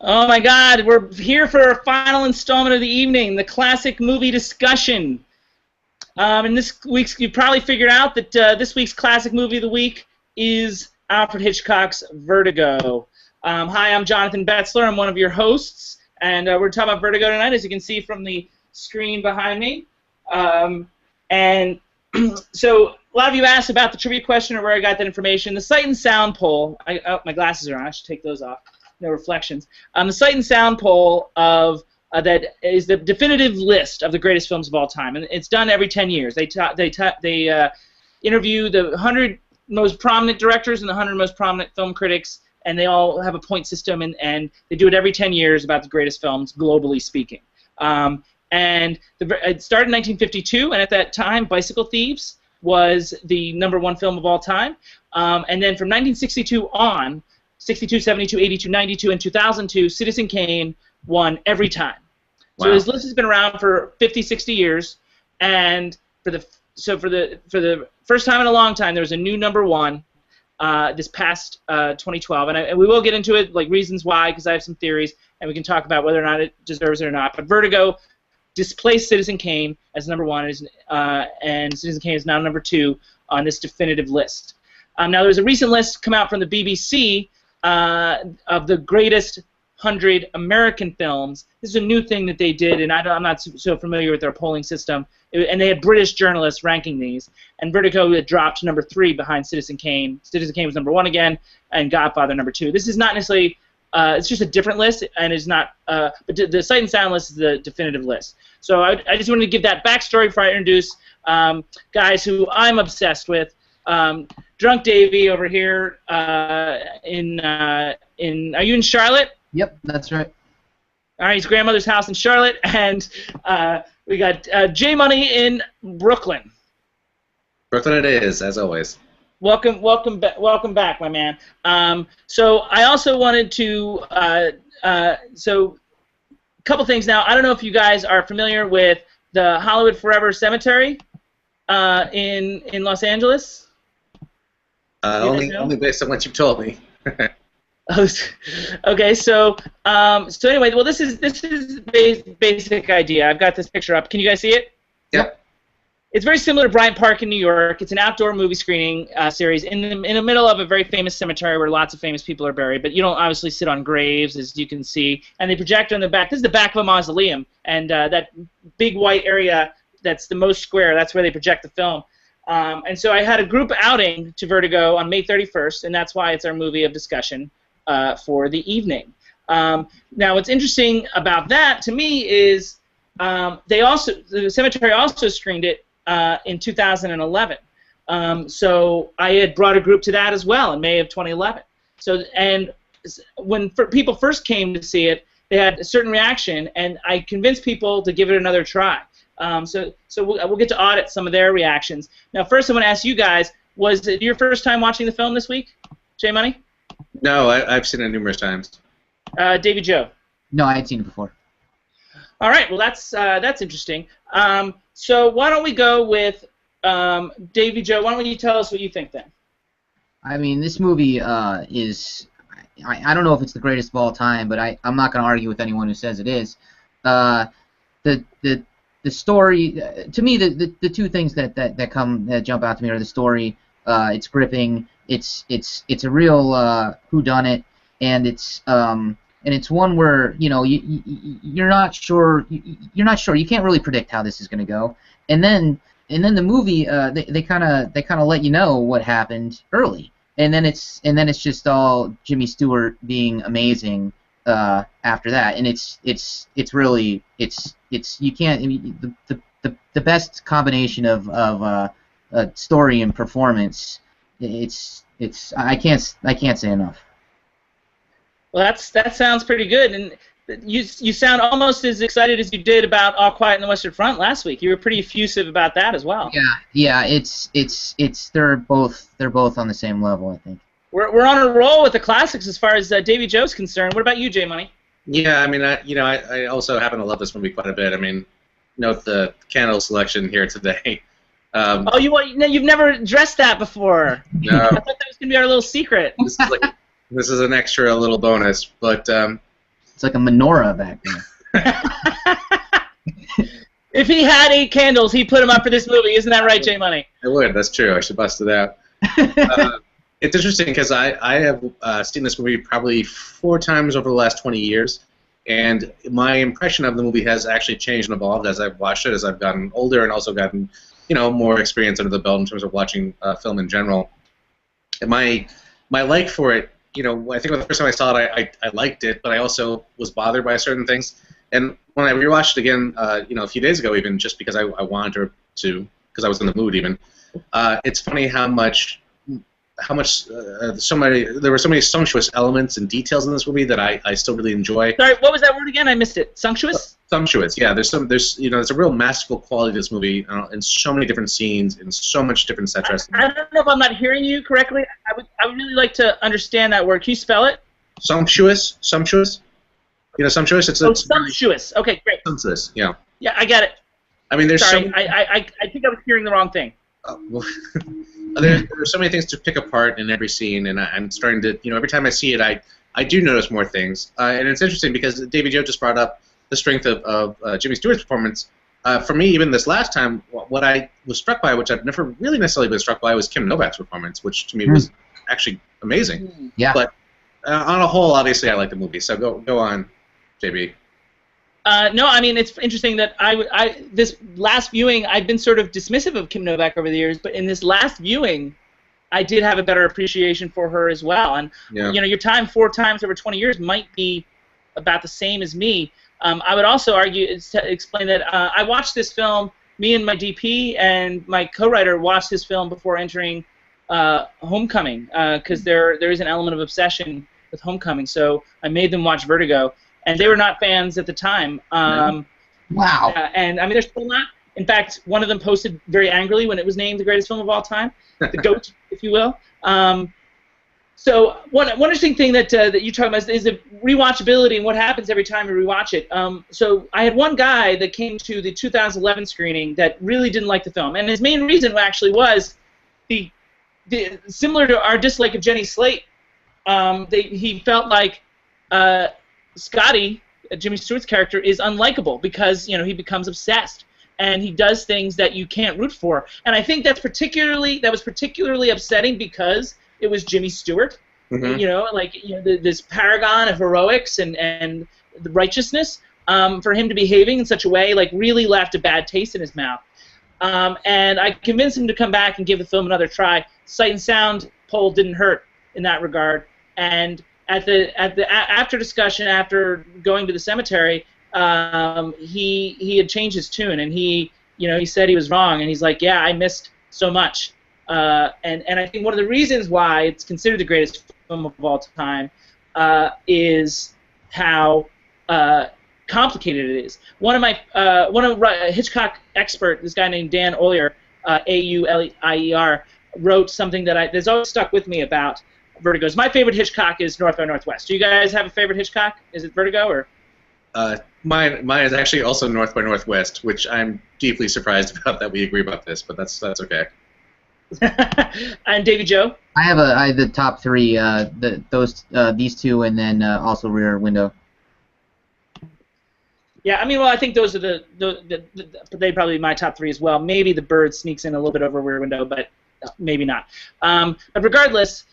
Oh my God, we're here for our final installment of the evening, the classic movie discussion. And this week's, you probably figured out that this week's classic movie of the week is Alfred Hitchcock's Vertigo. Hi, I'm Jonathan Betzler. I'm one of your hosts, and we're talking about Vertigo tonight, as you can see from the screen behind me. And so a lot of you asked about the trivia question or where I got that information. The Sight and Sound poll. Oh, my glasses are on. I should take those off. No reflections. The Sight and Sound poll of that is the definitive list of the greatest films of all time, and it's done every 10 years. They interview the 100 most prominent directors and the 100 most prominent film critics, and they all have a point system, and they do it every 10 years about the greatest films, globally speaking. It started in 1952, and at that time, Bicycle Thieves was the #1 film of all time. And then from 1962 on, 62, 72, 82, 92, and 2002, Citizen Kane won every time. Wow. So his list has been around for 50, 60 years, and for the first time in a long time, there was a new #1 this past 2012, and we will get into it, like reasons why, because I have some theories, and we can talk about whether or not it deserves it or not. But Vertigo displaced Citizen Kane as #1, and Citizen Kane is now #2 on this definitive list. Now, there's a recent list come out from the BBC of the greatest 100 American films. This is a new thing that they did, and I'm not so familiar with their polling system. And they had British journalists ranking these, and Vertigo had dropped to #3 behind Citizen Kane. Citizen Kane was #1 again, and Godfather #2. This is not necessarily, it's just a different list, and it's not, but the Sight and Sound list is the definitive list. So I just wanted to give that backstory before I introduce guys who I'm obsessed with. Drunk Davey over here are you in Charlotte? Yep, that's right. All right, his grandmother's house in Charlotte, and we got J Money in Brooklyn. Brooklyn it is, as always. Welcome back, my man. So I also wanted to so a couple things now. I don't know if you guys are familiar with the Hollywood Forever Cemetery in Los Angeles. Only based on what you've told me. Okay, so anyway, well, this is basic idea. I've got this picture up. Can you guys see it? Yep. It's very similar to Bryant Park in New York. It's an outdoor movie screening series in the middle of a very famous cemetery where lots of famous people are buried. But you don't obviously sit on graves, as you can see. And they project on the back. This is the back of a mausoleum, and that big white area that's the most square. That's where they project the film. And so I had a group outing to Vertigo on May 31st, and that's why it's our movie of discussion for the evening. Now, what's interesting about that to me is the cemetery also screened it in 2011. So I had brought a group to that as well in May of 2011. So, and when people first came to see it, they had a certain reaction, and I convinced people to give it another try. So we'll get to audit some of their reactions. Now, first I want to ask you guys, was it your first time watching the film this week, J Money? No, I've seen it numerous times. Davey Joe? No, I had seen it before. All right, well, that's interesting. So why don't we go with Davey Joe? Why don't you tell us what you think then? I mean, this movie is, I don't know if it's the greatest of all time, but I'm not going to argue with anyone who says it is. The story, to me, the two things that jump out to me are the story. It's gripping. It's a real whodunit, and it's one where you're not sure. You can't really predict how this is going to go. And then the movie they kind of let you know what happened early, and then it's just all Jimmy Stewart being amazing after that, and it's you can't. I mean, the best combination of story and performance. I can't say enough. Well, that sounds pretty good, and you sound almost as excited as you did about All Quiet on the Western Front last week. You were pretty effusive about that as well. Yeah. They're both on the same level, I think. We're on a roll with the classics as far as Davey Joe's concerned. What about you, J Money? Yeah, I mean, I also happen to love this movie quite a bit. I mean, note the candle selection here today. Oh, you've never addressed that before. No. I thought that was gonna be our little secret. This is an extra little bonus, but It's like a menorah back there. If he had 8 candles, he'd put them up for this movie. Isn't that right, J Money? I would. That's true. I should bust it out. It's interesting because I have seen this movie probably 4 times over the last 20 years, and my impression of the movie has actually changed and evolved as I've watched it, as I've gotten older and also gotten, more experience under the belt in terms of watching film in general. And my like for it, I think the first time I saw it, I liked it, but I also was bothered by certain things. And when I rewatched it again, a few days ago, even just because I wanted to, because I was in the mood, even, it's funny how much there were so many sumptuous elements and details in this movie that I still really enjoy. Sorry, what was that word again? I missed it. Sumptuous? Sumptuous, yeah. There's a real masterful quality to this movie in so many different scenes, in so much different set dressing. I don't know if I'm not hearing you correctly. I would really like to understand that word. Can you spell it? Sumptuous. Sumptuous. It's sumptuous. Okay, great. Sumptuous, yeah. Yeah, I get it. I mean, there's Sorry, I think I was hearing the wrong thing. Well, there's so many things to pick apart in every scene, and I'm starting to, every time I see it, I do notice more things. And it's interesting because Davey Joe just brought up the strength of Jimmy Stewart's performance. For me, even this last time, what I was struck by, which I've never really necessarily been struck by, was Kim Novak's performance, which to me was actually amazing. Yeah. But on a whole, obviously, I like the movie. So go on, JB. No, I mean, it's interesting that this last viewing, I've been sort of dismissive of Kim Novak over the years, but in this last viewing, I did have a better appreciation for her as well. And, your time 4 times over 20 years might be about the same as me. I would also explain that I watched this film, me and my DP and my co-writer watched this film before entering Homecoming, because there is an element of obsession with Homecoming, so I made them watch Vertigo. And they were not fans at the time. Wow. And I mean, they're still not. In fact, one of them posted very angrily when it was named the greatest film of all time, the GOAT, if you will. So one interesting thing that you talk about is the rewatchability and what happens every time you rewatch it. So I had one guy that came to the 2011 screening that really didn't like the film, and his main reason actually was the similar to our dislike of Jenny Slate. He felt like Scotty, Jimmy Stewart's character, is unlikable because he becomes obsessed and he does things that you can't root for. And I think that was particularly upsetting because it was Jimmy Stewart, this paragon of heroics and the righteousness. For him to behaving in such a way really left a bad taste in his mouth. And I convinced him to come back and give the film another try. Sight and Sound poll didn't hurt in that regard. And after discussion, after going to the cemetery, he had changed his tune, and he said he was wrong, and he's like, yeah, I missed so much, and I think one of the reasons why it's considered the greatest film of all time is how complicated it is. One of Hitchcock expert, this guy named Dan Ollier, Aulier, wrote something that's always stuck with me about Vertigo. My favorite Hitchcock is North by Northwest. Do you guys have a favorite Hitchcock? Is it Vertigo or? Mine is actually also North by Northwest, which I'm deeply surprised about that we agree about this, but that's okay. And Davey Joe? I have the top 3. These 2, and then also Rear Window. Yeah, I mean, well, I think those are they probably my top 3 as well. Maybe The Bird sneaks in a little bit over Rear Window, but maybe not. But regardless.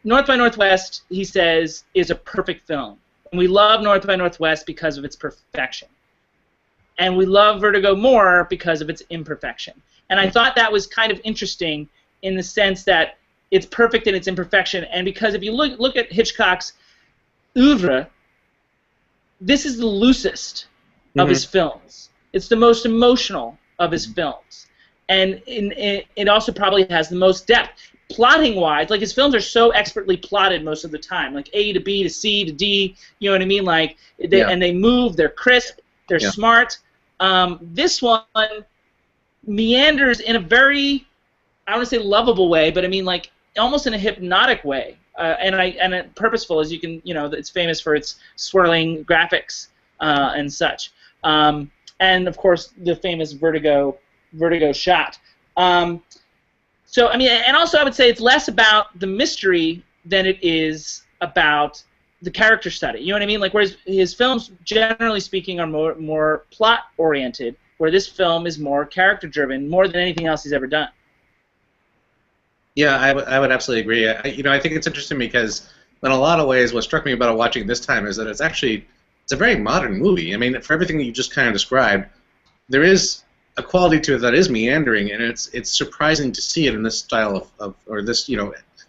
North by Northwest, he says, is a perfect film. And we love North by Northwest because of its perfection. And we love Vertigo more because of its imperfection. And I thought that was kind of interesting in the sense that it's perfect in its imperfection. And because if you look at Hitchcock's oeuvre, this is the loosest of his films. It's the most emotional of his films. And it also probably has the most depth. Plotting-wise, his films are so expertly plotted most of the time, like A to B to C to D, you know what I mean? And they move, they're crisp, they're smart. This one meanders in a very, I don't want to say lovable way, but I mean almost in a hypnotic way, and purposeful, as you can, it's famous for its swirling graphics and such. And of course the famous Vertigo shot. So, I mean, and also I would say it's less about the mystery than it is about the character study. You know what I mean? Like, whereas his films, generally speaking, are more plot oriented, where this film is more character driven, more than anything else he's ever done. Yeah, I would absolutely agree. I think it's interesting because in a lot of ways, what struck me about watching this time is that it's a very modern movie. I mean, for everything that you just kind of described, there is a quality to it that is meandering, and it's surprising to see it in this style of or this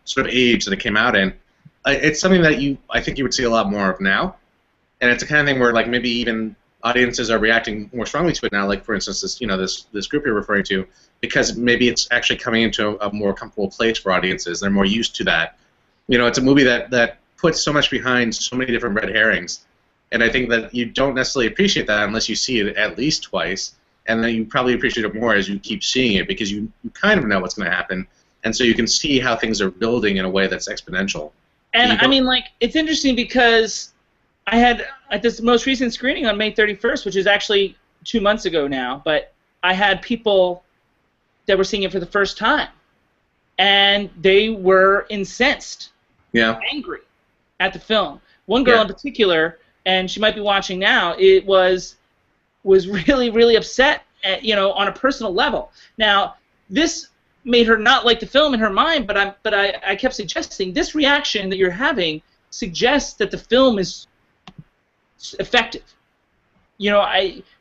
sort of age that it came out in. It's something that I think you would see a lot more of now, and it's the kind of thing where like maybe even audiences are reacting more strongly to it now. Like for instance, this group you're referring to, because maybe it's actually coming into a more comfortable place for audiences. They're more used to that. It's a movie that puts so much behind so many different red herrings, and I think that you don't necessarily appreciate that unless you see it at least twice, and then you probably appreciate it more as you keep seeing it because you kind of know what's going to happen, and so you can see how things are building in a way that's exponential. And I mean, like, it's interesting because I had at this most recent screening on May 31st, which is actually 2 months ago now, but I had people that were seeing it for the first time, and they were incensed, angry at the film. One girl in particular, and she might be watching now, was really, really upset, on a personal level. Now, this made her not like the film in her mind, but I kept suggesting this reaction that you're having suggests that the film is effective.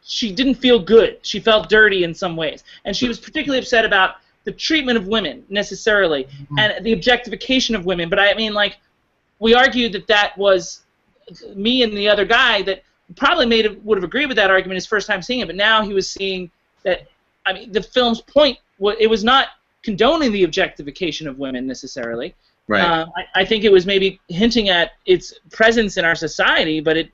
She didn't feel good. She felt dirty in some ways, and she was particularly upset about the treatment of women necessarily and the objectification of women. But I mean, like, we argued that was me and the other guy that probably would have agreed with that argument his first time seeing it, but now he was seeing that. I mean, the film's point it was not condoning the objectification of women necessarily. Right. I think it was maybe hinting at its presence in our society, but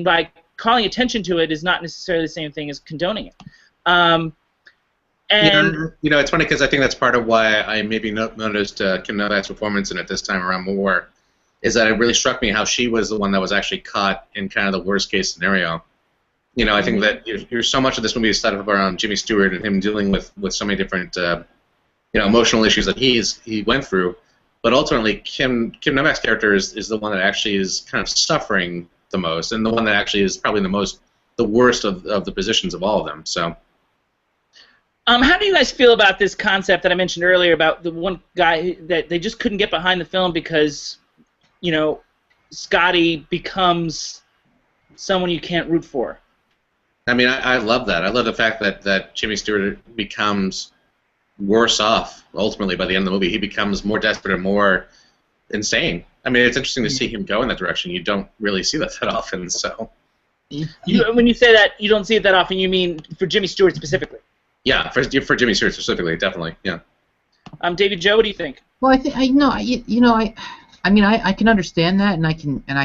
by calling attention to it is not necessarily the same thing as condoning it. It's funny because I think that's part of why I maybe noticed Kim Novak's performance in it this time around more, is that it really struck me how she was the one that was actually caught in kind of the worst case scenario. I think that there's so much of this movie is set up around Jimmy Stewart and him dealing with so many different emotional issues that he went through. But ultimately, Kim Novak's character is the one that actually is kind of suffering the most, and the one that actually is probably the worst of the positions of all of them. So, how do you guys feel about this concept that I mentioned earlier about the one guy that they just couldn't get behind the film because, Scotty becomes someone you can't root for? I mean, I love that. I love the fact that Jimmy Stewart becomes worse off ultimately by the end of the movie. He becomes more desperate and more insane. I mean, it's interesting to see him go in that direction. You don't really see that often. So, when you say that you don't see it that often, you mean for Jimmy Stewart specifically? Yeah, for Jimmy Stewart specifically, definitely. Yeah. David, Joe, what do you think? Well, I think I can understand that, and I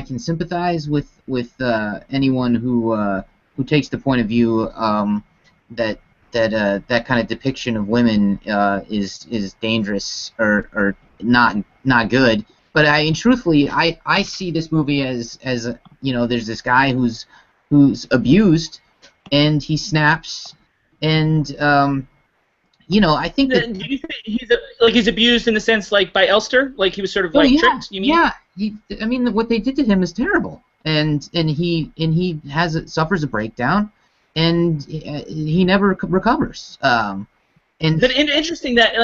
can sympathize with anyone who takes the point of view that kind of depiction of women is dangerous or not good. But truthfully, I see this movie as there's this guy who's abused, and he snaps, and I think that. Do you think he's abused in the sense like by Elster, like he was sort of tricked? You mean? Yeah, what they did to him is terrible, and he suffers a breakdown, and he never recovers. But interesting that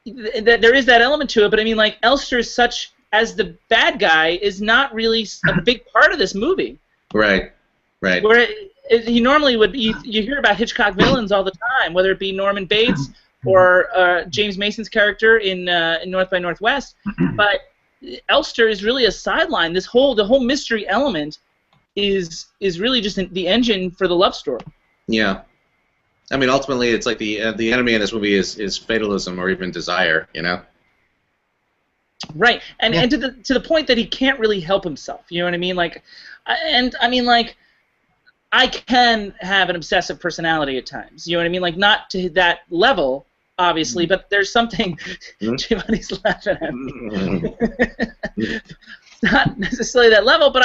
that there is that element to it, but Elster, such as the bad guy, is not really a big part of this movie. Right. Where he normally would. You hear about Hitchcock villains all the time, whether it be Norman Bates or James Mason's character in North by Northwest, but Elster is really a sideline. The whole mystery element is really just the engine for the love story. Yeah. I mean, ultimately, it's like the enemy in this movie is fatalism or even desire, Right, and to the point that he can't really help himself. You know what I mean? I can have an obsessive personality at times. You know what I mean? Not to that level, obviously, but there's something. Giovanni's laughing at me. Not necessarily that level, but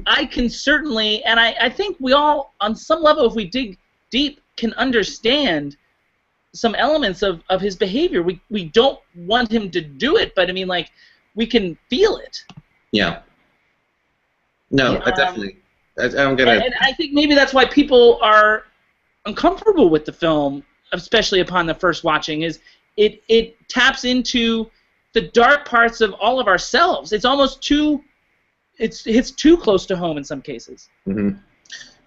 I can certainly, and I think we all, on some level, if we dig deep, can understand some elements of his behavior. We don't want him to do it, but we can feel it. Yeah. No, Yeah. I definitely. I don't get it. And I think maybe that's why people are uncomfortable with the film, especially upon the first watching, is it taps into the dark parts of all of ourselves. It's almost too it hits too close to home in some cases. Mm-hmm.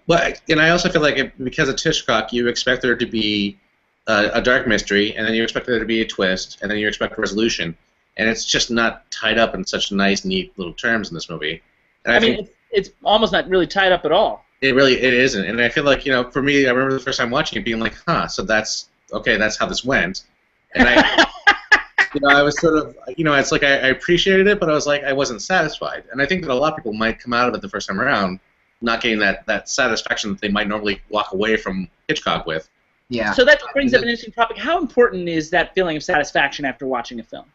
But and I also feel like because it's Hitchcock, you expect there to be a dark mystery, and then you expect there to be a twist, and then you expect a resolution, and it's just not tied up in such nice, neat little terms in this movie. And I mean, it's almost not really tied up at all. it isn't, and I feel like for me, I remember the first time watching it being like, huh, so that's okay, that's how this went, and I. I was sort of, it's like I appreciated it, but I was like, I wasn't satisfied. And I think that a lot of people might come out of it the first time around not getting that satisfaction that they might normally walk away from Hitchcock with. Yeah. So that brings up an interesting topic. How important is that feeling of satisfaction after watching a film?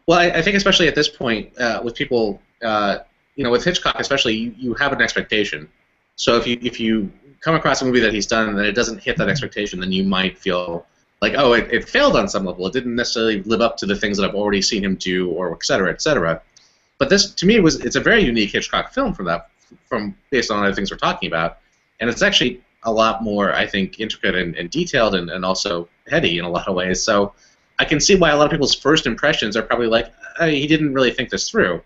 Well, I think especially at this point with people, with Hitchcock especially, you have an expectation. So if you come across a movie that he's done and it doesn't hit that expectation, then you might feel like, oh, it failed on some level. It didn't necessarily live up to the things that I've already seen him do, or et cetera, et cetera. But this, to me, it's a very unique Hitchcock film from based on other things we're talking about, and it's actually a lot more, I think, intricate and detailed and also heady in a lot of ways. So I can see why a lot of people's first impressions are probably like, he didn't really think this through.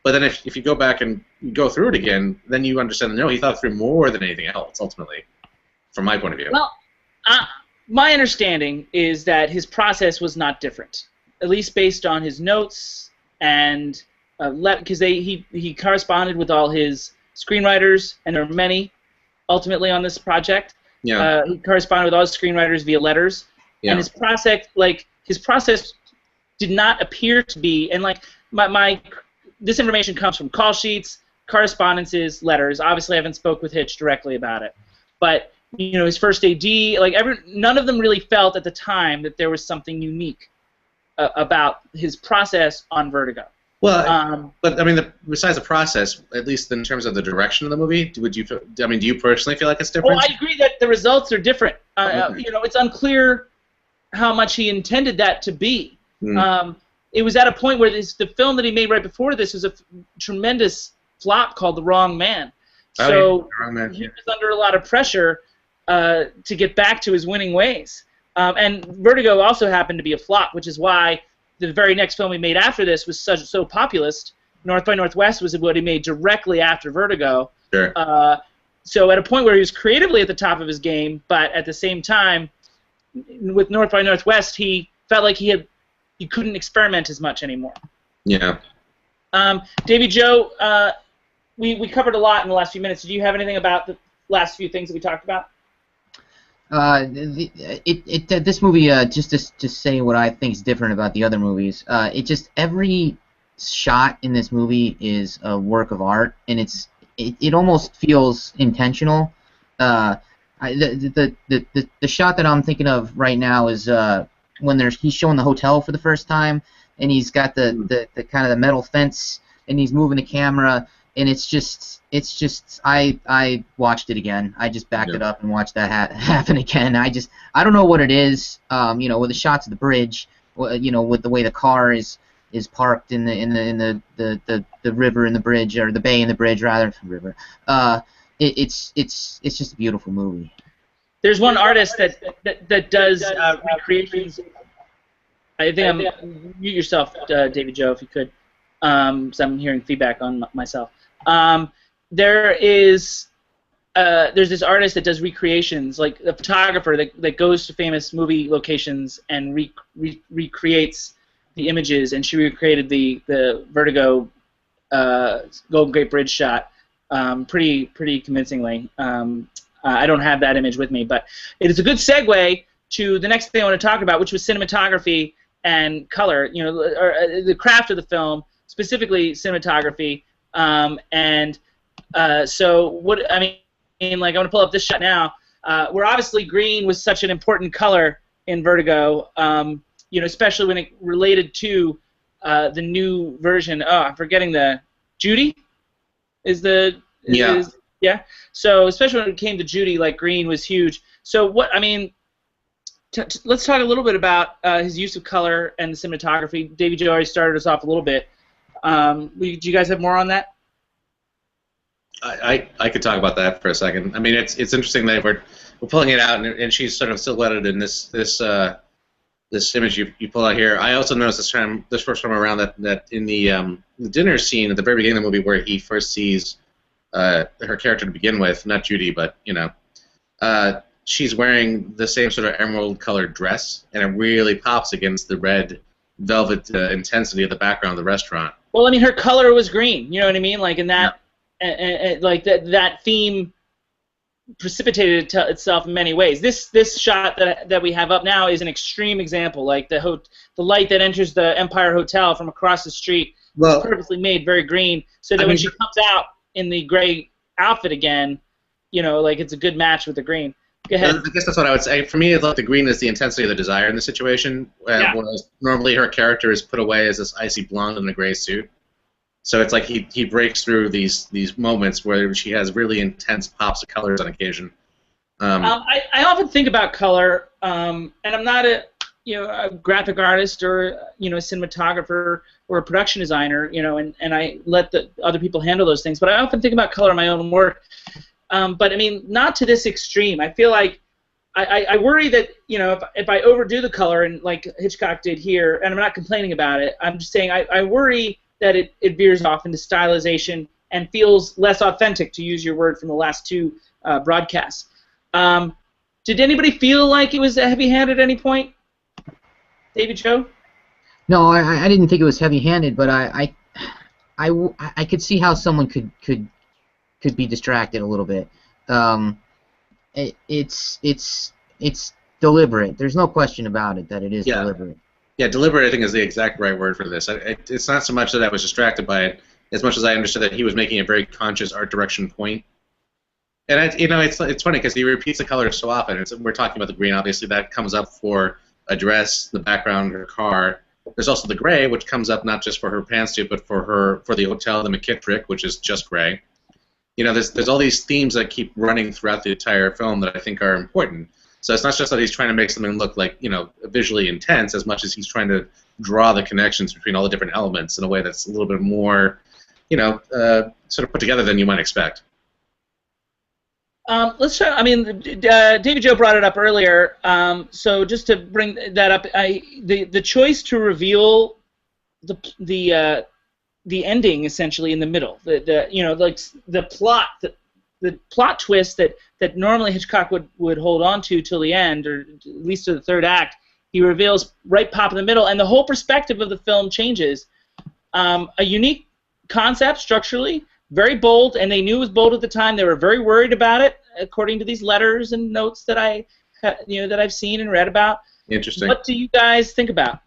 But then if you go back and you go through it again, then you understand, no, he thought through more than anything else, ultimately, from my point of view. Well, my understanding is that his process was not different, at least based on his notes and because he corresponded with all his screenwriters, and there were many ultimately on this project. Yeah. He corresponded with all his screenwriters via letters, and his process did not appear to be, and like this information comes from call sheets, correspondences, letters. Obviously, I haven't spoke with Hitch directly about it, but his first AD, none of them really felt at the time that there was something unique about his process on Vertigo. Well, but I mean, besides the process, at least in terms of the direction of the movie, do you personally feel like it's different? Well, I agree that the results are different. Okay. It's unclear how much he intended that to be. It was at a point where the film that he made right before this was a tremendous flop called The Wrong Man. So he was under a lot of pressure to get back to his winning ways. And Vertigo also happened to be a flop, which is why the very next film he made after this was so populist. North by Northwest was what he made directly after Vertigo. Sure. So at a point where he was creatively at the top of his game, but at the same time, with North by Northwest, he felt like he couldn't experiment as much anymore. Yeah. Davey Joe, we covered a lot in the last few minutes. Did you have anything about the last few things that we talked about? This movie, just to say what I think is different about the other movies, every shot in this movie is a work of art, and it almost feels intentional. The shot that I'm thinking of right now is when he's showing the hotel for the first time, and he's got the kind of the metal fence, and he's moving the camera. And it's just I watched it again. I just backed it up and watched that happen again. I don't know what it is. With the shots of the bridge, with the way the car is parked in the river in the bridge, or the bay in the bridge rather, river. It's just a beautiful movie. There's one artist that does recreations. I think mute yourself, David Joe, if you could. So I'm hearing feedback on myself. There's this artist that does recreations, like a photographer that goes to famous movie locations and recreates the images, and she recreated the Vertigo Golden Gate Bridge shot pretty convincingly. I don't have that image with me, but it is a good segue to the next thing I want to talk about, which was cinematography and color, or the craft of the film, specifically cinematography. So what I mean, I'm going to pull up this shot now. Where obviously green was such an important color in Vertigo, especially when it related to the new version. Oh, I'm forgetting the Judy. Yeah. So especially when it came to Judy, like green was huge. So let's talk a little bit about his use of color and the cinematography. Davey Joe already started us off a little bit. Do you guys have more on that? I could talk about that for a second. I mean, it's interesting that we're pulling it out, and she's sort of silhouetted in this image you pull out here. I also noticed this first time around that in the dinner scene at the very beginning of the movie where he first sees her character to begin with, not Judy, but she's wearing the same sort of emerald-colored dress, and it really pops against the red velvet intensity of the background of the restaurant. Well, I mean, her color was green. You know what I mean? Like in that, like that theme precipitated itself in many ways. This shot that we have up now is an extreme example. Like the light that enters the Empire Hotel from across the street is purposely made very green, so that when she comes out in the gray outfit again, like it's a good match with the green. Go ahead. I guess that's what I would say. For me, it's like the green is the intensity of the desire in the situation, whereas normally her character is put away as this icy blonde in a gray suit. So it's like he breaks through these moments where she has really intense pops of colors on occasion. I often think about color, and I'm not a graphic artist or a cinematographer or a production designer, and I let the other people handle those things. But I often think about color in my own work. But I mean, not to this extreme. I feel like I worry that if I overdo the color and like Hitchcock did here, and I'm not complaining about it. I'm just saying I worry that it veers off into stylization and feels less authentic, to use your word from the last two broadcasts. Did anybody feel like it was heavy-handed at any point? David, Joe? No, I didn't think it was heavy-handed, but I could see how someone could be distracted a little bit. It's deliberate. There's no question about it that it is deliberate. Yeah, deliberate I think is the exact right word for this. It's not so much that I was distracted by it, as much as I understood that he was making a very conscious art direction point. And it's funny because he repeats the colors so often. We're talking about the green, obviously that comes up for a dress, the background, her car. There's also the gray, which comes up not just for her pantsuit, but for the hotel, the McKittrick, which is just gray. There's all these themes that keep running throughout the entire film that I think are important. So it's not just that he's trying to make something look like, visually intense, as much as he's trying to draw the connections between all the different elements in a way that's a little bit more, sort of put together than you might expect. Let's try. I mean, David Joe brought it up earlier. So just to bring that up, the choice to reveal the ending essentially in the middle, the plot twist that normally Hitchcock would hold on to till the end, or at least to the third act, he reveals right pop in the middle, and the whole perspective of the film changes. A unique concept structurally, very bold, and they knew it was bold at the time. They were very worried about it, according to these letters and notes that that I've seen and read about. Interesting. What do you guys think about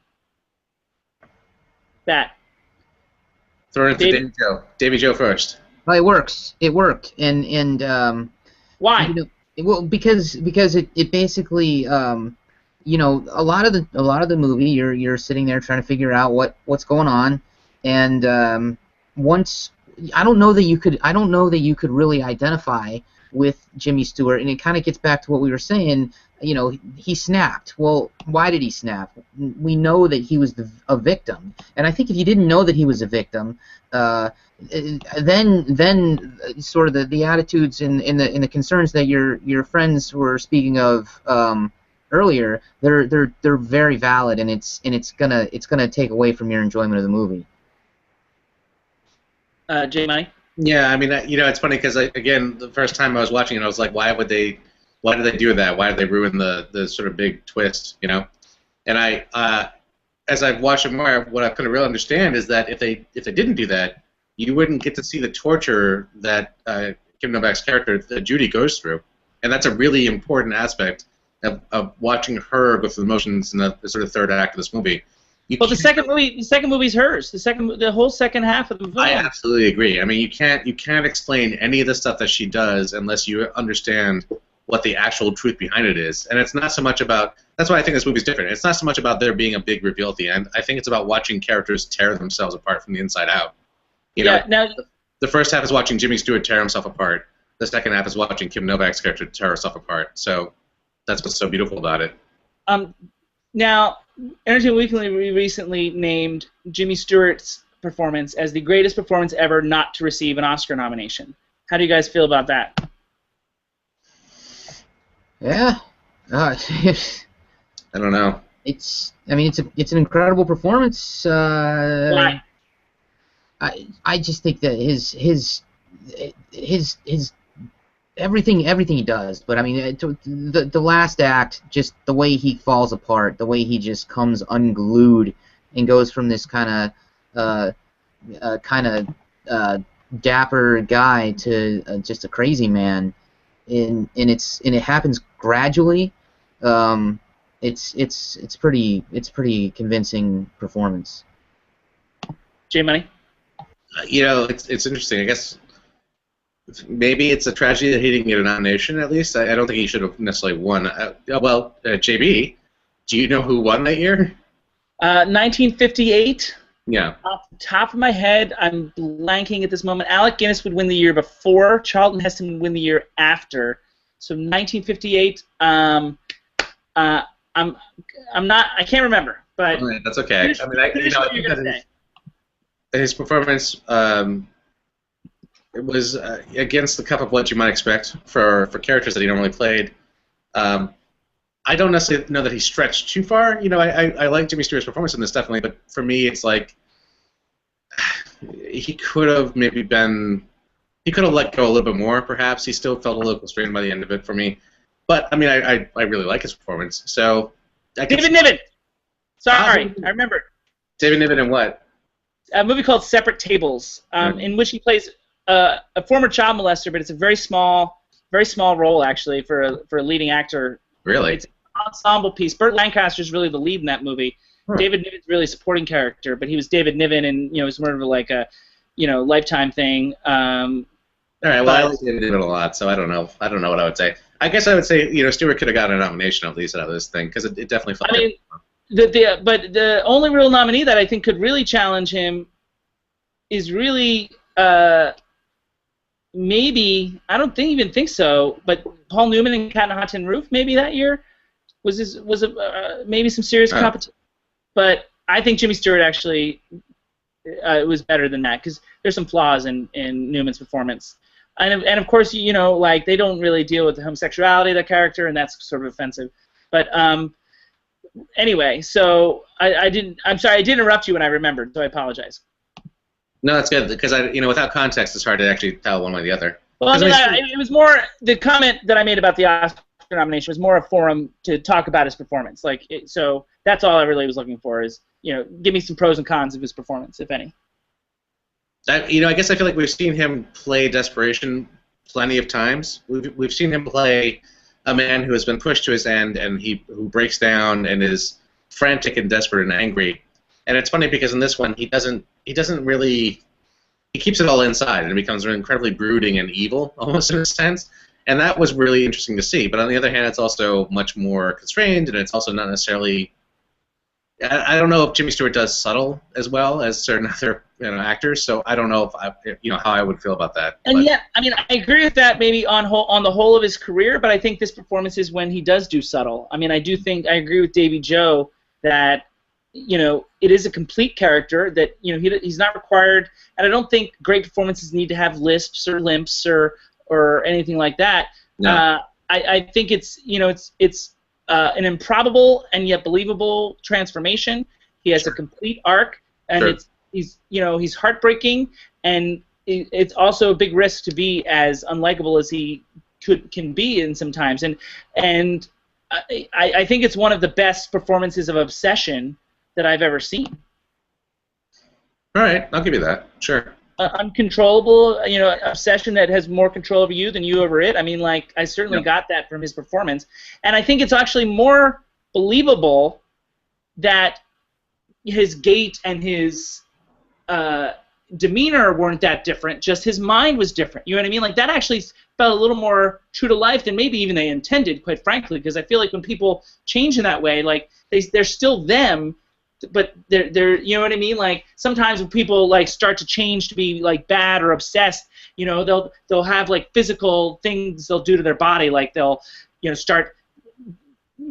that? Throw it to Davey Joe. Davey Joe first. Well, it works. It worked, and why? Well, because it basically a lot of the movie you're sitting there trying to figure out what's going on, and once I don't know that you could really identify with Jimmy Stewart, and it kind of gets back to what we were saying. He snapped. Well, why did he snap? We know that he was a victim, and I think if you didn't know that he was a victim, then sort of the attitudes and the concerns that your friends were speaking of earlier, they're very valid, and it's gonna take away from your enjoyment of the movie. J. Mike? Yeah, I mean, it's funny because again, the first time I was watching it, I was like, why did they do that? Why did they ruin the sort of big twist? And as I've watched it more, what I've come to really understand is that if they didn't do that, you wouldn't get to see the torture that Kim Novak's character, that Judy, goes through, and that's a really important aspect of watching her go through the motions in the sort of third act of this movie. Well, the second movie's hers. The whole second half of the film. I absolutely agree. I mean, you can't explain any of the stuff that she does unless you understand what the actual truth behind it is. And it's not so much about. That's why I think this movie's different. It's not so much about there being a big reveal at the end. I think it's about watching characters tear themselves apart from the inside out. Now, the first half is watching Jimmy Stewart tear himself apart. The second half is watching Kim Novak's character tear herself apart. So that's what's so beautiful about it. Now, Entertainment Weekly recently named Jimmy Stewart's performance as the greatest performance ever not to receive an Oscar nomination. How do you guys feel about that? Yeah. I don't know. It's an incredible performance. Why? I just think that his everything he does, but I mean the last act, just the way he falls apart, the way he just comes unglued and goes from this kind of dapper guy to just a crazy man, and it happens gradually. It's pretty convincing performance. J Money? It's interesting. I guess maybe it's a tragedy that he didn't get a nomination, at least. I don't think he should have necessarily won. JB, do you know who won that year? 1958. Yeah. Off the top of my head, I'm blanking at this moment. Alec Guinness would win the year before. Charlton Heston would win the year after. So 1958. I'm not. I can't remember. But right, that's okay. I mean, I think that his performance. It was against the cup of what you might expect for characters that he normally played. I don't necessarily know that he stretched too far. I like Jimmy Stewart's performance in this, definitely, but for me, it's like he could have let go a little bit more, perhaps. He still felt a little constrained by the end of it for me. But, I mean, I really like his performance. So, David Niven! Sorry, I remember. David Niven in what? A movie called Separate Tables, in which he plays a former child molester, but it's a very small role, actually, for a leading actor. Really? It's an ensemble piece. Burt Lancaster's really the lead in that movie. Huh. David Niven's really a supporting character, but he was David Niven, and it's more of like a Lifetime thing. All right. Well, I like David Niven a lot, so I don't know what I would say. I guess I would say Stewart could have gotten a nomination at least out of this thing because it definitely felt. I mean, but the only real nominee that I think could really challenge him is really maybe, I don't even think so, but Paul Newman and Cat in a Hot Tin Roof maybe that year was maybe some serious competition. But I think Jimmy Stewart actually was better than that because there's some flaws in Newman's performance. And of course, like they don't really deal with the homosexuality of the character, and that's sort of offensive. But anyway, so I'm sorry, I did interrupt you when I remembered, so I apologize. No, that's good because without context, it's hard to actually tell one way or the other. Well, I mean, it was more the comment that I made about the Oscar nomination was more a forum to talk about his performance. So that's all I really was looking for is give me some pros and cons of his performance, if any. I guess I feel like we've seen him play desperation plenty of times. We've seen him play a man who has been pushed to his end and who breaks down and is frantic and desperate and angry. And it's funny because in this one he doesn't really, he keeps it all inside and it becomes incredibly brooding and evil almost in a sense. And that was really interesting to see. But on the other hand, it's also much more constrained and it's also not necessarily. I don't know if Jimmy Stewart does subtle as well as certain other actors, so I don't know if how I would feel about that. And yet, I mean, I agree with that maybe on the whole of his career, but I think this performance is when he does do subtle. I mean, I agree with Davey Joe that it is a complete character that he's not required, and I don't think great performances need to have lisps or limps or anything like that. No. I think it's an improbable and yet believable transformation. He has a complete arc, and he's heartbreaking, and it's also a big risk to be as unlikable as he can be in some times. And I think it's one of the best performances of obsession that I've ever seen. All right, I'll give you that. Sure. Uncontrollable, obsession that has more control over you than you over it. I mean, I certainly got that from his performance. And I think it's actually more believable that his gait and his demeanor weren't that different, just his mind was different. You know what I mean? Like, that actually felt a little more true to life than maybe even they intended, quite frankly, because I feel like when people change in that way, like, they're still them, but they're you know what I mean? Like, sometimes when people start to change to be bad or obsessed, they'll have physical things they'll do to their body, like they'll start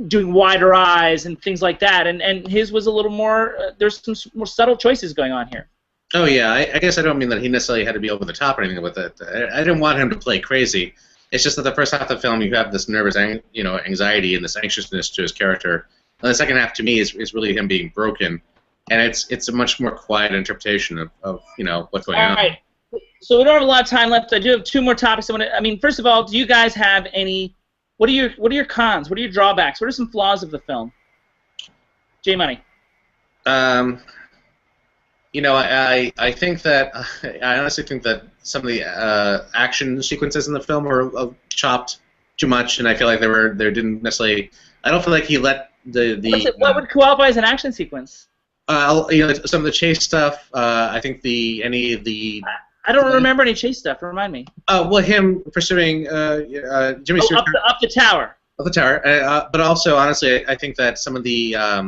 doing wider eyes and things like that. And his was a little more. There's some more subtle choices going on here. Oh yeah, I guess I don't mean that he necessarily had to be over the top or anything with it. I didn't want him to play crazy. It's just that the first half of the film, you have this nervous, anxiety and this anxiousness to his character. And the second half, to me, is really him being broken, and it's a much more quiet interpretation of what's going on. All right. So we don't have a lot of time left. I do have two more topics. First of all, do you guys have any? What are your cons? What are your drawbacks? What are some flaws of the film? J Money. I think that I honestly think that some of the action sequences in the film are chopped too much, and I feel like there didn't necessarily. I don't feel like he let what would qualify as an action sequence? Some of the chase stuff. I think I don't remember any chase stuff. Remind me. Well, him pursuing Jimmy Stewart up the tower. Up the tower, but also honestly, I think that some of the I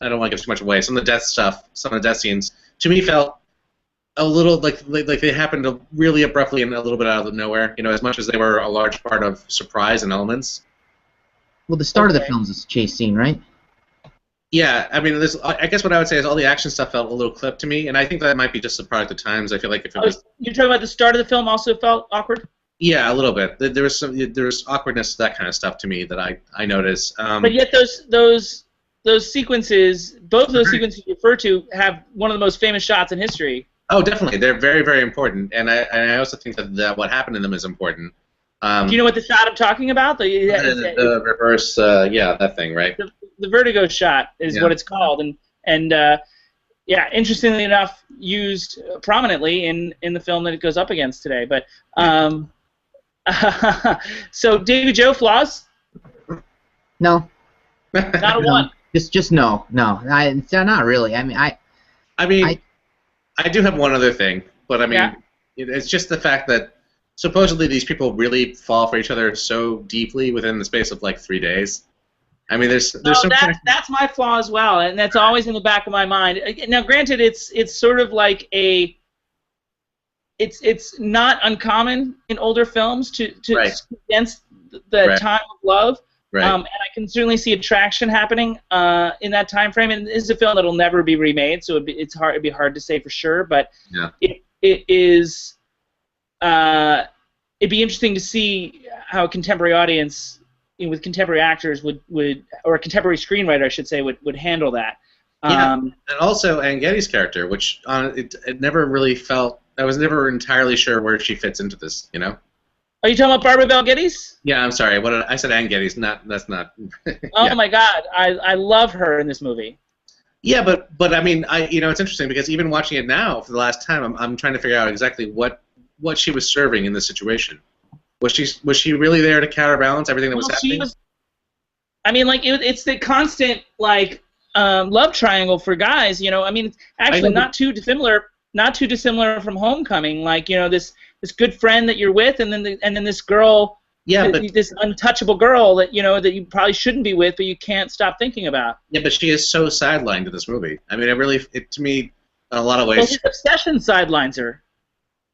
don't want to give too much away. Some of the death stuff, some of the death scenes, to me felt a little like they happened really abruptly and a little bit out of nowhere. As much as they were a large part of surprise and elements. Well, the start of the film is a chase scene, right? Yeah, I mean, I guess what I would say is all the action stuff felt a little clipped to me, and I think that might be just a product of times. I feel like if it was... You're talking about the start of the film also felt awkward? Yeah, a little bit. There was awkwardness to that kind of stuff to me that I noticed. But yet those sequences, both of those sequences you refer to, have one of the most famous shots in history. Oh, definitely. They're very, very important, and I also think that what happened in them is important. Do you know what the shot I'm talking about? The reverse, that thing, right? The Vertigo shot is what it's called, and interestingly enough, used prominently in the film that it goes up against today. But so, Davey Joe, flaws? No. Not a one. Just no. Not really. I do have one other thing, but it's just the fact that supposedly these people really fall for each other so deeply within the space of like 3 days. I mean, there's some. That's my flaw as well, and that's always in the back of my mind. Now, granted, it's sort of like it's not uncommon in older films to against the time of love. Right. And I can certainly see attraction happening in that time frame. And this is a film that will never be remade, so it'd be hard to say for sure. But it is. It'd be interesting to see how a contemporary audience, with contemporary actors, or a contemporary screenwriter, I should say, would handle that. And also Anghetti's character, which it never really felt. I was never entirely sure where she fits into this. Are you talking about Barbara Bel Geddes? Yeah, I'm sorry. I said Anghetti's. That's not. Oh my God, I love her in this movie. Yeah, but I mean, it's interesting because even watching it now for the last time, I'm trying to figure out exactly what she was serving in this situation. Was she really there to counterbalance everything that was happening? It's the constant love triangle for guys. Actually not too dissimilar from Homecoming. This good friend that you're with, and then this girl. Yeah, but this untouchable girl that that you probably shouldn't be with, but you can't stop thinking about. Yeah, but she is so sidelined in this movie. I mean, to me, in a lot of ways. Well, his obsession sidelines her.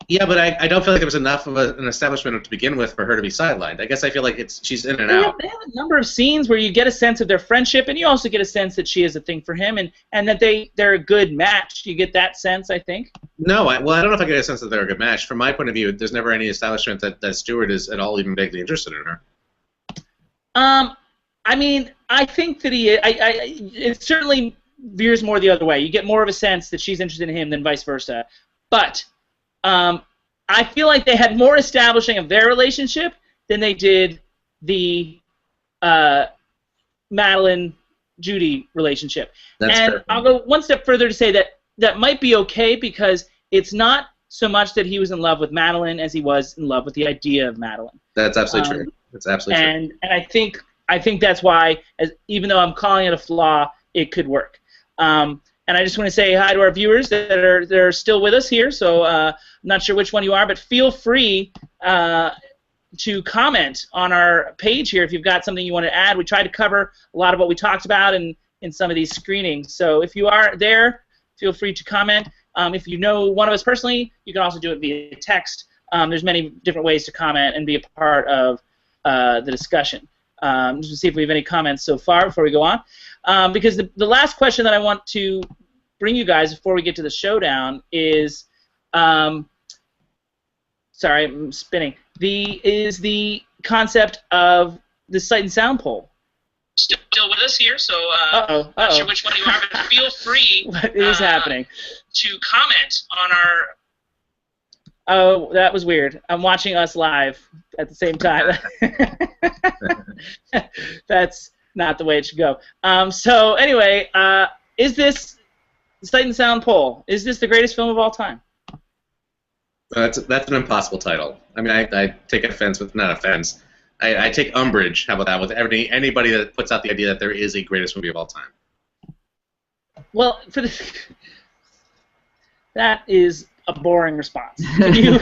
Yeah, but I don't feel like there was enough of an establishment to begin with for her to be sidelined. I guess I feel like she's in and out. They have a number of scenes where you get a sense of their friendship, and you also get a sense that she has a thing for him, and that they're a good match. You get that sense, I think. No, I don't know if I get a sense that they're a good match. From my point of view, there's never any establishment that Stewart is at all even vaguely interested in her. I think that it certainly veers more the other way. You get more of a sense that she's interested in him than vice versa. But I feel like they had more establishing of their relationship than they did the Madeline-Judy relationship. That's and fair. I'll go one step further to say that might be okay because it's not so much that he was in love with Madeline as he was in love with the idea of Madeline. That's absolutely true. That's absolutely true. And I think that's why, even though I'm calling it a flaw, it could work. And I just want to say hi to our viewers that are still with us here. So I'm not sure which one you are, but feel free to comment on our page here if you've got something you want to add. We tried to cover a lot of what we talked about in some of these screenings. So if you are there, feel free to comment. If you know one of us personally, you can also do it via text. There's many different ways to comment and be a part of the discussion. Just to see if we have any comments so far before we go on. Because the last question that I want to bring you guys before we get to the showdown is, sorry, I'm spinning. The concept of the Sight and Sound poll. Still with us here, so not sure which one you are, but feel free. What is happening? To comment on our. Oh, that was weird. I'm watching us live at the same time. That's not the way it should go. So anyway, is this Sight and Sound poll? Is this the greatest film of all time? That's an impossible title. I mean, I take offense with not offense. I take umbrage. How about that? With anybody that puts out the idea that there is a greatest movie of all time. Well, that is a boring response. Can you?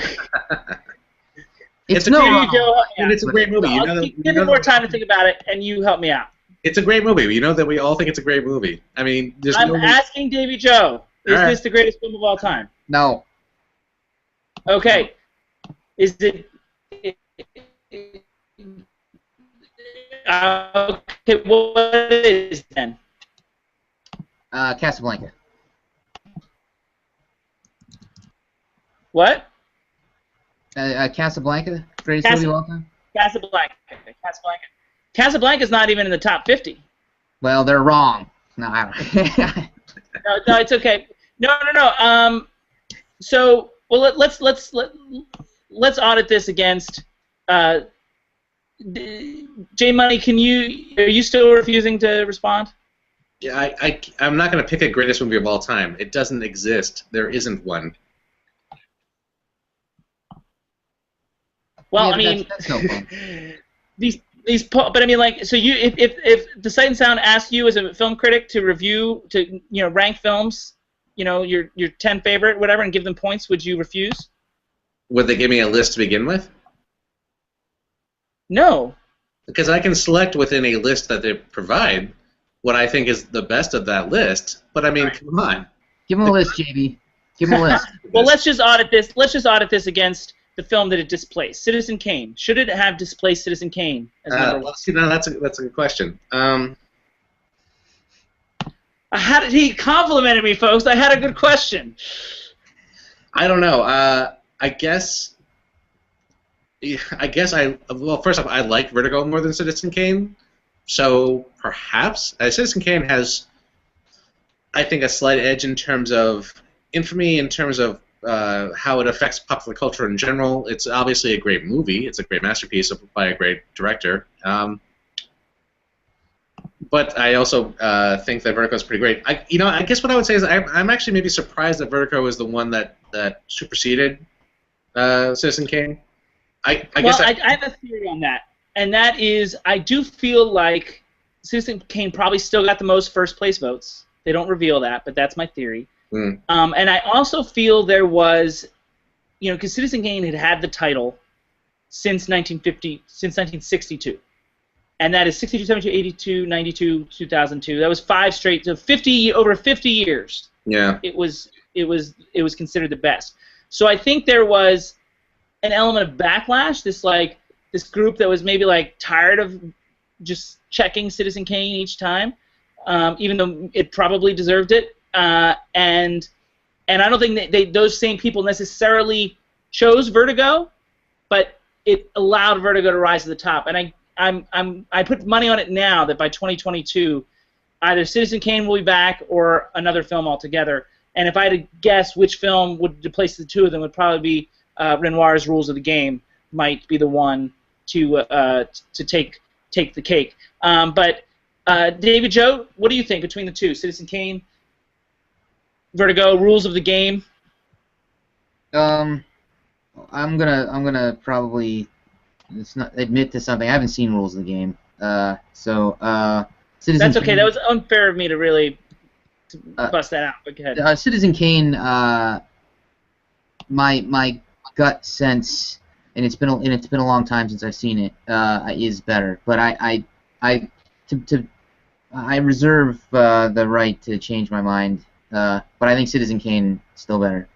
It's a great movie. Give me more time to think about it, and you help me out. It's a great movie. You know that we all think it's a great movie. I mean, I'm asking Davey Joe. Is this the greatest film of all time? No. Okay. Is it? Okay. What is then? Casablanca. What? Casablanca, greatest movie of all time. Casablanca. Casablanca's not even in the top 50. Well, they're wrong. No, I don't. No, it's okay. No. So, well, let's audit this against. J Money, are you still refusing to respond? Yeah, I'm not going to pick a greatest movie of all time. It doesn't exist. There isn't one. Well, Yeah, I mean, that's no fun. but I mean, like, so if the Sight and Sound asked you as a film critic to rank films, your 10 favorite, whatever, and give them points, would you refuse? Would they give me a list to begin with? No. Because I can select within a list that they provide what I think is the best of that list. But I mean, come on. Give them a list, JB. Give them a list. Well, let's just audit this. Let's just audit this against the film that it displaced, Citizen Kane. Should it have displaced Citizen Kane as number one? That's a good question. He complimented me, folks. I had a good question. I don't know. I guess well, first off, I like Vertigo more than Citizen Kane, so perhaps Citizen Kane has, I think, a slight edge in terms of infamy, in terms of how it affects popular culture in general. It's obviously a great movie. It's a great masterpiece by a great director. But I also think that Vertigo is pretty great. I guess what I would say is I'm actually maybe surprised that Vertigo is the one that superseded Citizen Kane. I have a theory on that, and that is I do feel like Citizen Kane probably still got the most first-place votes. They don't reveal that, but that's my theory. And I also feel there was, because Citizen Kane had the title since 1962. And that is 62, 72, 82, 92, 2002. That was 5 straight, so over 50 years. Yeah. It was considered the best. So I think there was an element of backlash. This group that was maybe tired of just checking Citizen Kane each time, even though it probably deserved it. And I don't think that those same people necessarily chose Vertigo, but it allowed Vertigo to rise to the top. And I put money on it now that by 2022, either Citizen Kane will be back or another film altogether. And if I had to guess which film would replace the two of them, would probably be Renoir's Rules of the Game might be the one to take the cake. But David Joe, what do you think between the two, Citizen Kane, Vertigo, Rules of the Game? I'm gonna probably admit to something. I haven't seen Rules of the Game, so Citizen That's okay. Kane, That was unfair of me to really bust that out. But go ahead. Citizen Kane, my gut sense, and it's been a long time since I've seen it, is better. But I reserve the right to change my mind. But I think Citizen Kane is still better.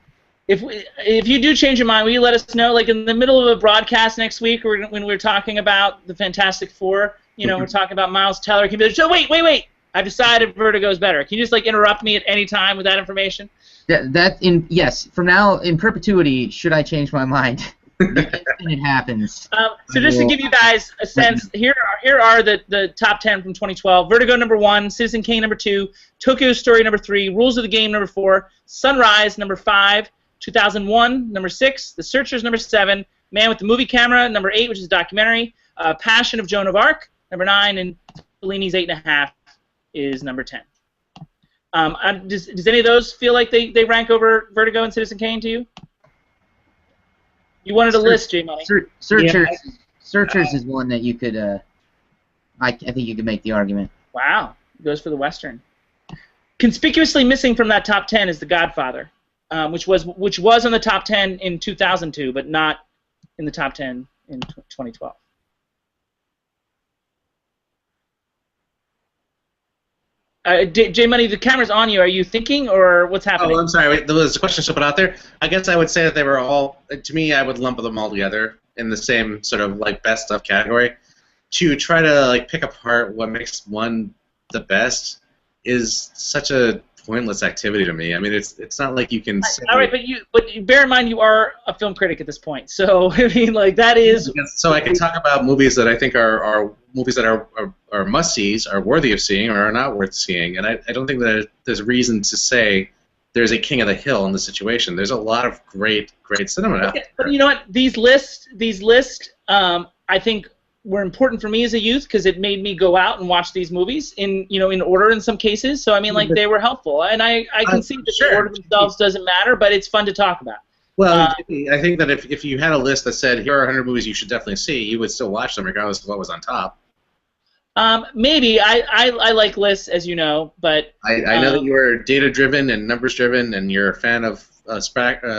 If you do change your mind, will you let us know? Like in the middle of a broadcast next week, when we're talking about the Fantastic Four, we're talking about Miles Teller. So wait. I've decided Vertigo is better. Can you just like interrupt me at any time with that information? Yes. From now in perpetuity, should I change my mind, the instant it happens. So just to give you guys a sense, here are the top 10 from 2012. Vertigo number 1, Citizen Kane number 2, Tokyo Story number 3, Rules of the Game number 4, Sunrise number 5, 2001 number 6, The Searchers number 7, Man with the Movie Camera number 8, which is a documentary, Passion of Joan of Arc number 9, and Fellini's 8.5 is number 10. Does any of those feel like they rank over Vertigo and Citizen Kane to you? You wanted a list, J Money. Searchers is one that you could. I think you could make the argument. Wow, it goes for the Western. Conspicuously missing from that top 10 is The Godfather, which was on the top 10 in 2002, but not in the top 10 in 2012. J Money, the camera's on you. Are you thinking, or what's happening? Oh, I'm sorry. Wait, there was a question still put out there. I guess I would say that they were all. To me, I would lump them all together in the same sort of like best stuff category. To try to like pick apart what makes one the best is such a pointless activity to me. I mean, it's not like you can. All right, but bear in mind you are a film critic at this point, so I mean, like that is. So I can talk about movies that I think are movies that are must-sees, are worthy of seeing, or are not worth seeing, and I don't think that there's reason to say there's a king of the hill in this situation. There's a lot of great cinema out there. But you know what? These lists, I think were important for me as a youth because it made me go out and watch these movies in order in some cases. So I mean, like they were helpful, and I can see that the order themselves doesn't matter, but it's fun to talk about. Well, I think that if you had a list that said here are 100 movies you should definitely see, you would still watch them regardless of what was on top. Maybe I like lists, as you know, but I know that you're data-driven and numbers-driven, and you're a fan of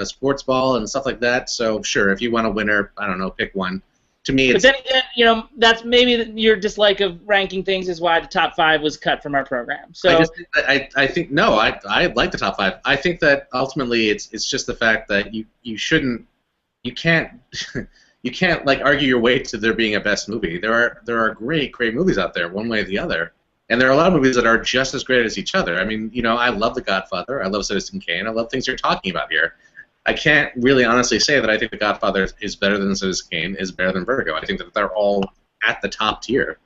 sports ball and stuff like that. So sure, if you want a winner, I don't know, pick one. To me, it's. But then again, that's maybe your dislike of ranking things is why the top 5 was cut from our program. So I think no, I like the top 5. I think that ultimately it's just the fact that you can't like argue your way to there being a best movie. There are great movies out there, one way or the other, and there are a lot of movies that are just as great as each other. I mean, I love The Godfather, I love Citizen Kane, I love things you're talking about here. I can't really honestly say that I think The Godfather is better than Citizen Kane, is better than Vertigo. I think that they're all at the top tier.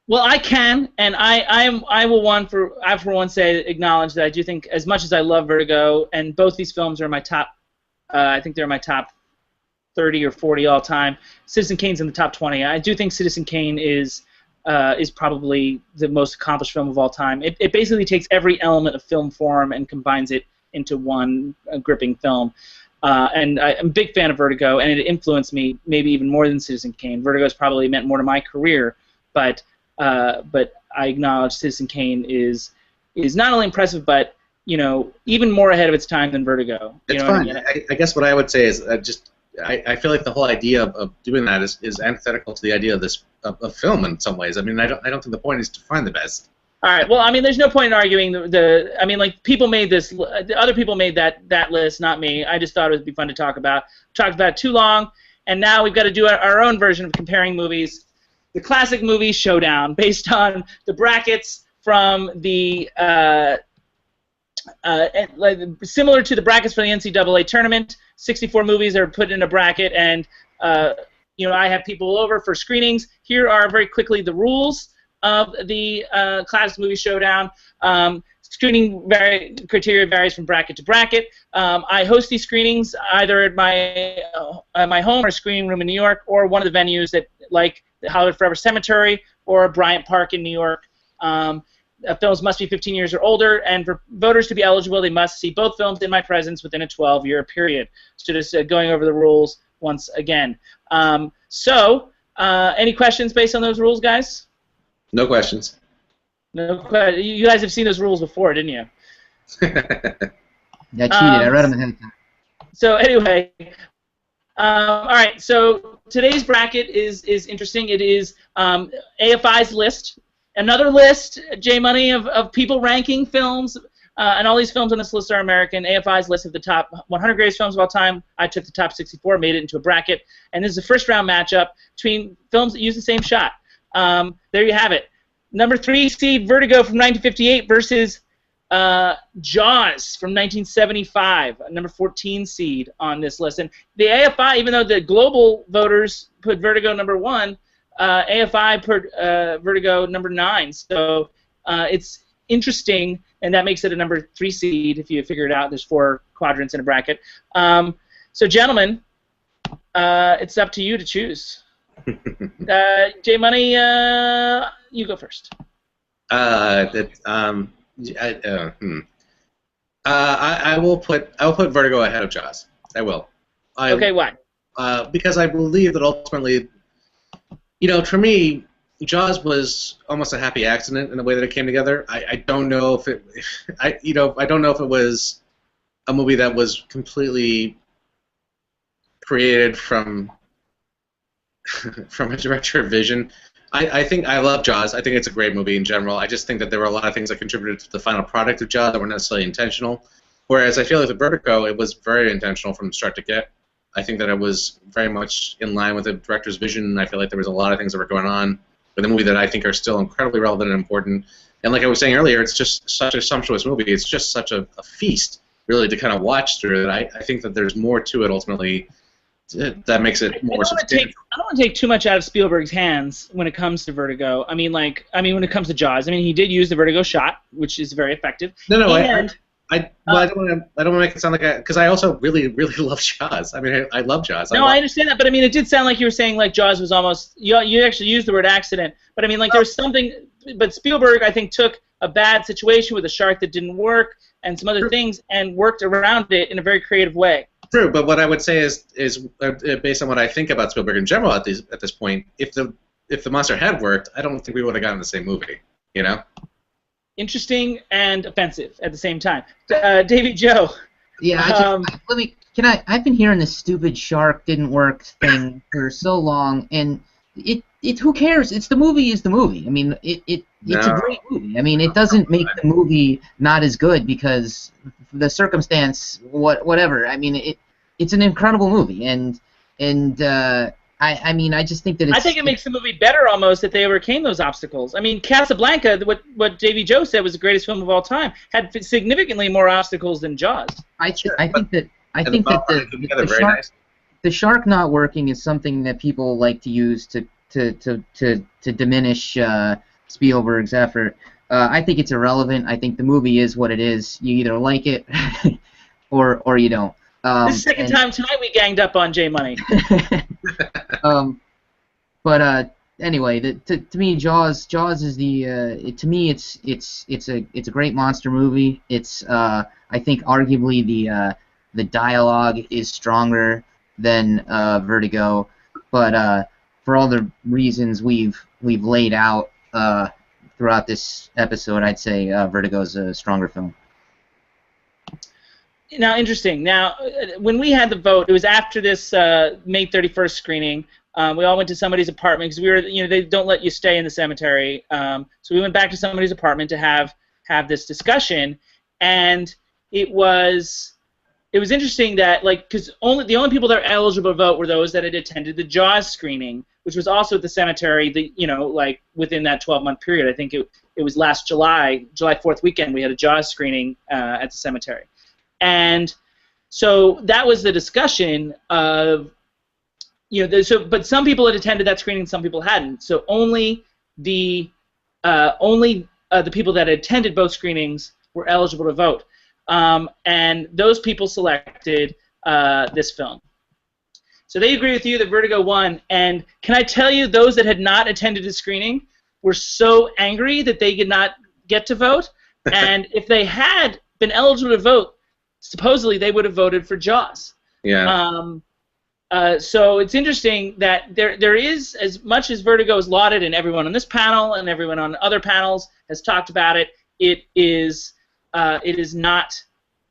Well, I can, and I will for one say acknowledge that I do think, as much as I love Vertigo, and both these films are my top. I think they're my top 30 or 40 all time. Citizen Kane's in the top 20. I do think Citizen Kane is probably the most accomplished film of all time. It basically takes every element of film form and combines it into one gripping film. And I'm a big fan of Vertigo, and it influenced me maybe even more than Citizen Kane. Vertigo's probably meant more to my career, but I acknowledge Citizen Kane is not only impressive, but even more ahead of its time than Vertigo. It's fun. I guess what I would say is I feel like the whole idea of doing that is antithetical to the idea of this of film in some ways. I mean, I don't think the point is to find the best. All right. Well, I mean, there's no point in arguing I mean, like, people made this. Other people made that list, not me. I just thought it would be fun to talk about. Talked about it too long, and now we've got to do our own version of comparing movies. The classic movie Showdown, based on the brackets from the similar to the brackets for the NCAA tournament. 64 movies are put in a bracket, and I have people over for screenings. Here are very quickly the rules of the classic movie Showdown. Screening criteria varies from bracket to bracket. I host these screenings either at my home or screening room in New York, or one of the venues that, like the Hollywood Forever Cemetery or Bryant Park in New York. Films must be 15 years or older, and for voters to be eligible, they must see both films in my presence within a 12-year period. So just going over the rules once again. Any questions based on those rules, guys? No questions. No questions. You guys have seen those rules before, didn't you? I cheated. I read them ahead of time. So anyway, all right. So today's bracket is interesting. It is AFI's list. Another list, J Money, of people ranking films, and all these films on this list are American. AFI's list of the top 100 greatest films of all time. I took the top 64, made it into a bracket, and this is a first-round matchup between films that use the same shot. There you have it. Number 3 seed Vertigo from 1958 versus Jaws from 1975, number 14 seed on this list. And the AFI, even though the global voters put Vertigo number 1, AFI put Vertigo number 9. So it's interesting, and that makes it a number 3 seed if you figure it out. There's 4 quadrants in a bracket. So, gentlemen, it's up to you to choose. J Money, you go first. I will put Vertigo ahead of Jaws. I will. Okay, why? Because I believe that ultimately, for me, Jaws was almost a happy accident in the way that it came together. I don't know if I don't know if it was a movie that was completely created from a director vision. I think I love Jaws. I think it's a great movie in general. I just think that there were a lot of things that contributed to the final product of Jaws that weren't necessarily intentional. Whereas I feel like the Vertigo, it was very intentional from start to get. I think that it was very much in line with the director's vision. I feel like there was a lot of things that were going on with the movie that I think are still incredibly relevant and important. And like I was saying earlier, it's just such a sumptuous movie. It's just such a feast, really, to kind of watch through that. I think that there's more to it ultimately that makes it more substantial. I don't want to take too much out of Spielberg's hands when it comes to Vertigo. I mean, when it comes to Jaws, he did use the Vertigo shot, which is very effective. No, I don't want to make it sound like because I also really, really love Jaws. I love Jaws. No, I understand that, but it did sound like you were saying like Jaws was almost. You actually used the word accident, but there was something. But Spielberg, I think, took a bad situation with a shark that didn't work and some other things and worked around it in a very creative way. True, but what I would say is based on what I think about Spielberg in general at this point, if the monster had worked, I don't think we would have gotten the same movie. Interesting and offensive at the same time. Davey Joe. Yeah, I've been hearing this stupid shark didn't work thing for so long, and it who cares? It's the movie is the movie. It's a great movie. It doesn't make the movie not as good because the circumstance, whatever. It's an incredible movie, and I just think that it's... I think it makes the movie better almost that they overcame those obstacles. Casablanca, what Davey Joe said was the greatest film of all time, had significantly more obstacles than Jaws. I think that the shark not working is something that people like to use to diminish Spielberg's effort. I think it's irrelevant. I think the movie is what it is. You either like it or you don't. This is the second time tonight we ganged up on J Money. But anyway, to me, Jaws is the to me it's a great monster movie. It's I think arguably the dialogue is stronger than Vertigo, but for all the reasons we've laid out throughout this episode, I'd say Vertigo's a stronger film. Now, interesting. Now, when we had the vote, it was after this May 31st screening. We all went to somebody's apartment because we were, they don't let you stay in the cemetery. So we went back to somebody's apartment to have this discussion, and it was interesting that because the only people that were eligible to vote were those that had attended the Jaws screening, which was also at the cemetery. Within that 12-month period, I think it was last July 4th weekend, we had a Jaws screening at the cemetery. And so that was the discussion of, but some people had attended that screening, some people hadn't. So only the people that had attended both screenings were eligible to vote, and those people selected this film. So they agree with you that Vertigo won. And can I tell you, those that had not attended the screening were so angry that they did not get to vote. And if they had been eligible to vote, supposedly they would have voted for Jaws. Yeah. So it's interesting that there is, as much as Vertigo is lauded, and everyone on this panel and everyone on other panels has talked about it, it is not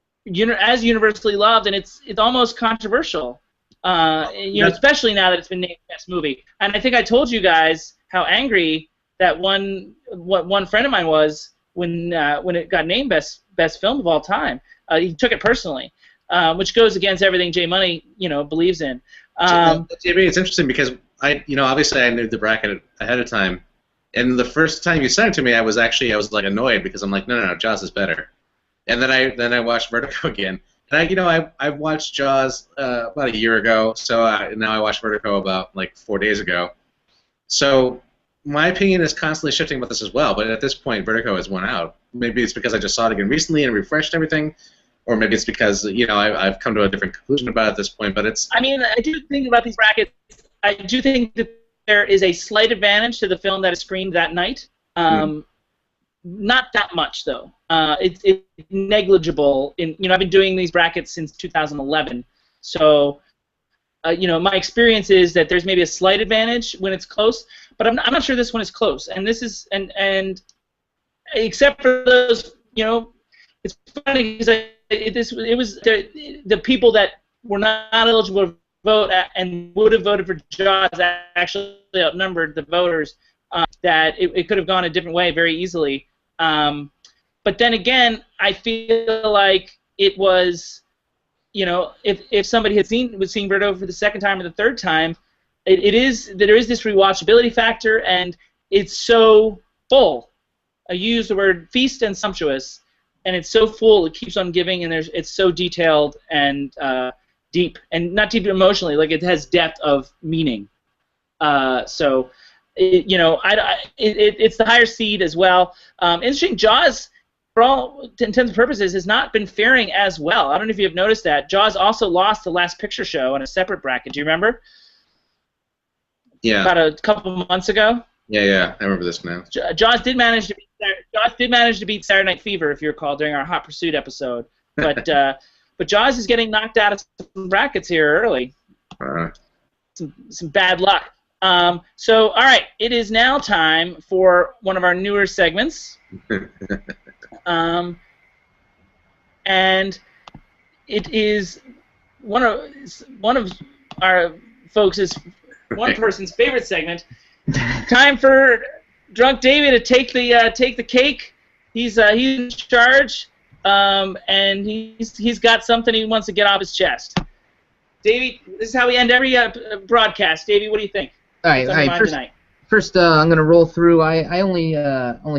as universally loved, and it's almost controversial. Especially now that it's been named Best Movie. And I think I told you guys how angry that one friend of mine was when it got named Best Film of all time. He took it personally, which goes against everything J Money believes in. It's interesting because obviously I knew the bracket ahead of time, And the first time you sent it to me, I was like annoyed because I'm like, no, Jaws is better. And then I watched Vertigo again. And I watched Jaws about a year ago, so now I watched Vertigo about like 4 days ago. So my opinion is constantly shifting about this as well. But at this point, Vertigo has won out. Maybe it's because I just saw it again recently and refreshed everything, or maybe it's because I've come to a different conclusion about it at this point. But it's. I mean, I do think about these brackets. I do think that there is a slight advantage to the film that is screened that night. Not that much, though. It's negligible. I've been doing these brackets since 2011, so my experience is that there's maybe a slight advantage when it's close, but I'm not sure this one is close. And this is and except for those, it's funny because it was the people that were not eligible to vote and would have voted for Jaws actually outnumbered the voters. That it could have gone a different way very easily. But then again, I feel like it was, if somebody was seeing Vertigo for the second time or the third time, there is this rewatchability factor, and it's so full. I use the word feast and sumptuous, and it's so full, it keeps on giving, and it's so detailed and deep, and not deep emotionally, like it has depth of meaning. It's the higher seed as well. Interesting, Jaws, for all intents and purposes, has not been faring as well. I don't know if you have noticed that. Jaws also lost the Last Picture Show in a separate bracket. Do you remember? Yeah. About a couple months ago. Yeah, I remember this now. Jaws did manage to beat Saturday Night Fever, if you recall, during our Hot Pursuit episode. But but Jaws is getting knocked out of some brackets here early. Some bad luck. So, all right, it is now time for one of our newer segments. And it is one of our folks' one person's favorite segment. Time for Drunk Davey to take the cake. He's in charge, and he's got something he wants to get off his chest. Davey, this is how we end every broadcast. Davey, what do you think? All right. First, I'm gonna roll through. I only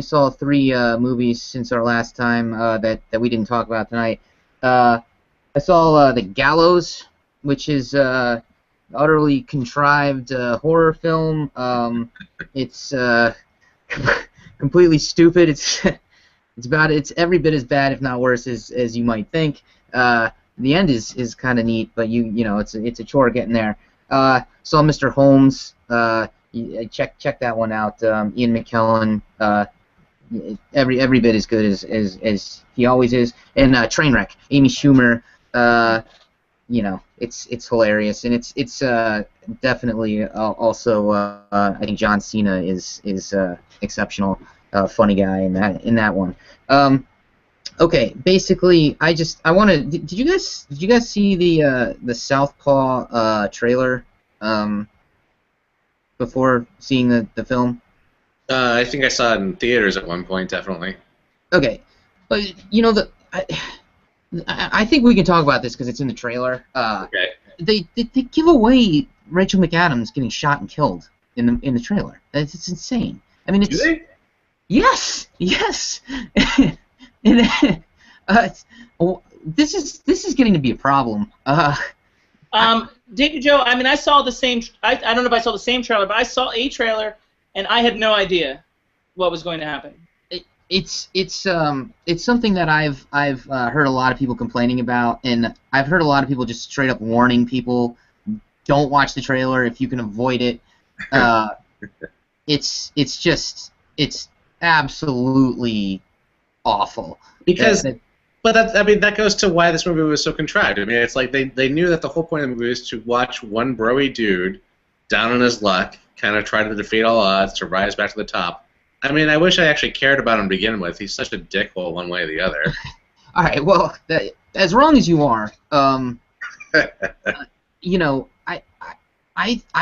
saw 3 movies since our last time that we didn't talk about tonight. I saw The Gallows, which is utterly contrived horror film. It's completely stupid. It's every bit as bad, if not worse, as you might think. The end is kind of neat, but it's a chore getting there. Saw Mr. Holmes. Check that one out. Ian McKellen. Every bit as good as he always is. And Trainwreck. Amy Schumer. It's hilarious, and it's definitely also I think John Cena is exceptional, funny guy in that one. Okay, basically I want to. Did you guys see the Southpaw trailer before seeing the film? I think I saw it in theaters at one point, definitely. Okay, but I think we can talk about this because it's in the trailer. Okay. They give away Rachel McAdams getting shot and killed in the trailer. It's insane. I mean, it's. Do they? Yes. And, this is getting to be a problem. David Joe, I mean, I saw the same. I don't know if I saw the same trailer, but I saw a trailer, and I had no idea what was going to happen. It's something that I've heard a lot of people complaining about, and I've heard a lot of people just straight up warning people, don't watch the trailer if you can avoid it. It's absolutely awful. But that goes to why this movie was so contrived. I mean, it's like they knew that the whole point of the movie was to watch one broy dude down on his luck, kind of try to defeat all odds to rise back to the top. I mean, I wish I actually cared about him to begin with. He's such a dickhole one way or the other. All right, well, as wrong as you are, I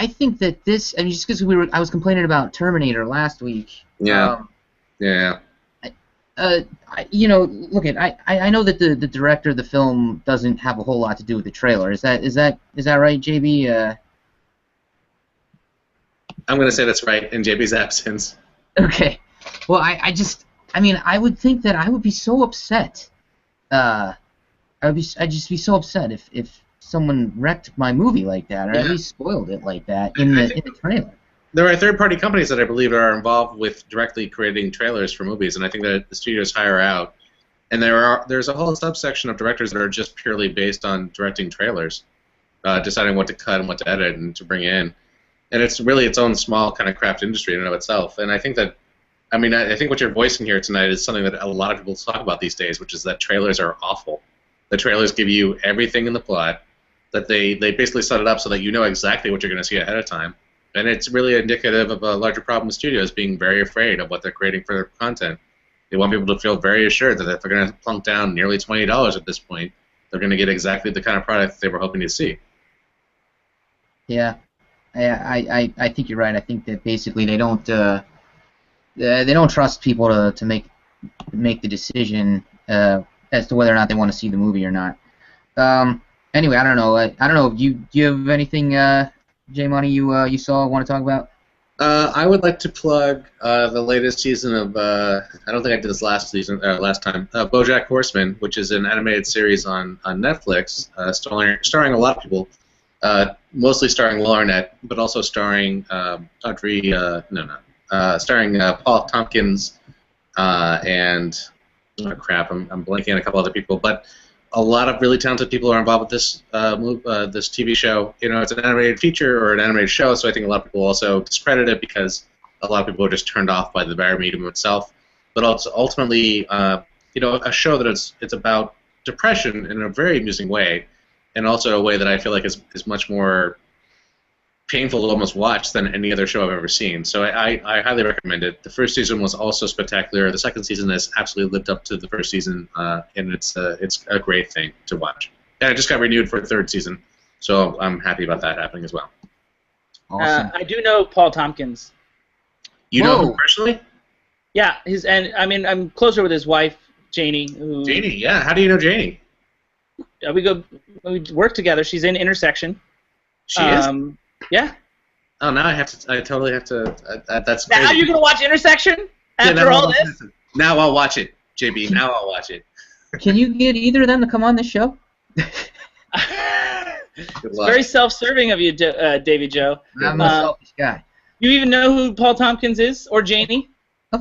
think that this. I mean, just because I was complaining about Terminator last week. Yeah. Yeah. Look I know that the director of the film doesn't have a whole lot to do with the trailer. Is that right, JB? I'm gonna say that's right in JB's absence. Okay. Well, I mean, I would think that I would be so upset. I'd just be so upset if someone wrecked my movie like that, or at least spoiled it like that in the trailer. There are third-party companies that I believe are involved with directly creating trailers for movies, and I think that the studios hire out. And there's a whole subsection of directors that are just purely based on directing trailers, deciding what to cut and what to edit and to bring in. And it's really its own small kind of craft industry in and of itself. And I think that, I mean, I think what you're voicing here tonight is something that a lot of people talk about these days, which is that trailers are awful. The trailers give you everything in the plot, that they basically set it up so that you know exactly what you're going to see ahead of time. And it's really indicative of a larger problem with studios being very afraid of what they're creating for their content. They want people to feel very assured that if they're going to plunk down nearly $20 at this point, they're going to get exactly the kind of product they were hoping to see. Yeah, I think you're right. I think that basically they don't trust people to make the decision as to whether or not they want to see the movie or not. Anyway, I don't know. Do you have anything, J Money, you saw want to talk about? I would like to plug the latest season of I don't think I did this last time. BoJack Horseman, which is an animated series on Netflix, starring a lot of people, mostly starring Laurinette, but also starring starring Paul Tompkins and I'm blanking on a couple other people, but a lot of really talented people are involved with this this TV show. You know, it's an animated feature or an animated show, so I think a lot of people also discredit it because a lot of people are just turned off by the very medium itself. But also ultimately, you know, a show that it's about depression in a very amusing way, and also a way that I feel like is much more painful to almost watch than any other show I've ever seen. So I highly recommend it. The first season was also spectacular. The second season has absolutely lived up to the first season, and it's a great thing to watch. And it just got renewed for a third season, so I'm happy about that happening as well. Awesome. I do know Paul Tompkins. You know him personally? Yeah, I'm closer with his wife, Janie. Janie, yeah. How do you know Janie? We work together. She's in Intersection. She is? Yeah. Oh, now I totally have to. That's crazy. Now you're gonna watch Intersection after all this? Now I'll watch it, JB. Now I'll watch it. Can you get either of them to come on this show? It's very self-serving of you, Davey Joe. I'm a selfish guy. You even know who Paul Tompkins is, or Janie?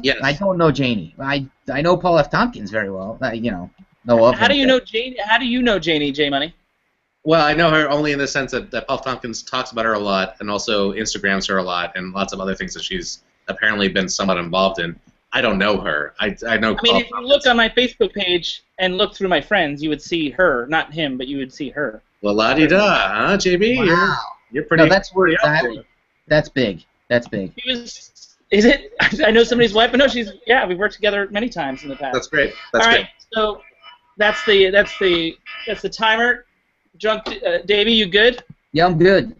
Yes. I don't know Janie. I know Paul F. Tompkins very well. Know of him. How do you know Janie? How do you know Janie, J Money? Well, I know her only in the sense that Paul Tompkins talks about her a lot and also Instagrams her a lot and lots of other things that she's apparently been somewhat involved in. I don't know her. I know. I mean, if you look on my Facebook page and look through my friends, you would see her, not him, but you would see her. Well, la-di-da, huh, JB? Wow. You're pretty. No, that's big. That's big. Is it? I know somebody's wife, but no, we've worked together many times in the past. That's great. All right, so that's the timer. Drunk Davey, you good? Yeah, I'm good.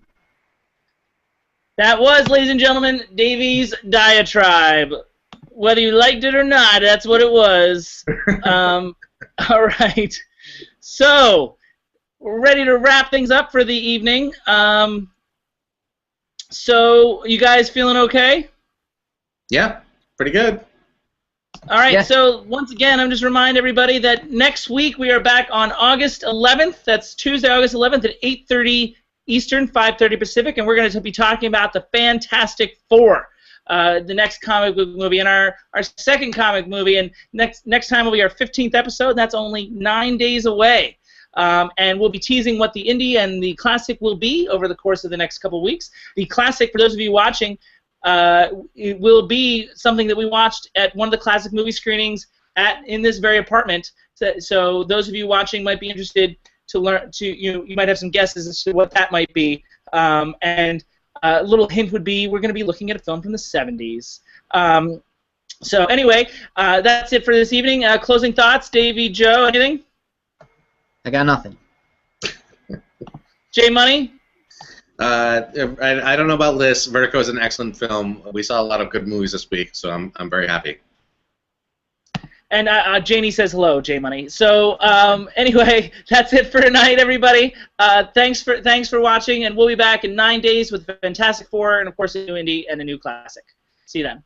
That was, ladies and gentlemen, Davey's diatribe. Whether you liked it or not, that's what it was. All right. So, we're ready to wrap things up for the evening. So, you guys feeling okay? Yeah, pretty good. All right, So once again, I'm just remind everybody that next week we are back on August 11th. That's Tuesday, August 11th at 8:30 Eastern, 5:30 Pacific, and we're going to be talking about the Fantastic Four, the next comic book movie, and our second comic movie. And next time will be our 15th episode, and that's only 9 days away. And we'll be teasing what the indie and the classic will be over the course of the next couple weeks. The classic, for those of you watching, it will be something that we watched at one of the classic movie screenings in this very apartment. So those of you watching might be interested to learn. You might have some guesses as to what that might be. And a little hint would be we're going to be looking at a film from the 70s. So anyway, that's it for this evening. Closing thoughts, Davey, Joe, anything? I got nothing. J Money? I don't know about Liz. Vertigo is an excellent film. We saw a lot of good movies this week, so I'm very happy. And Janie says hello, J Money. So anyway, that's it for tonight, everybody. Thanks for watching, and we'll be back in 9 days with Fantastic Four, and of course a new indie and a new classic. See you then.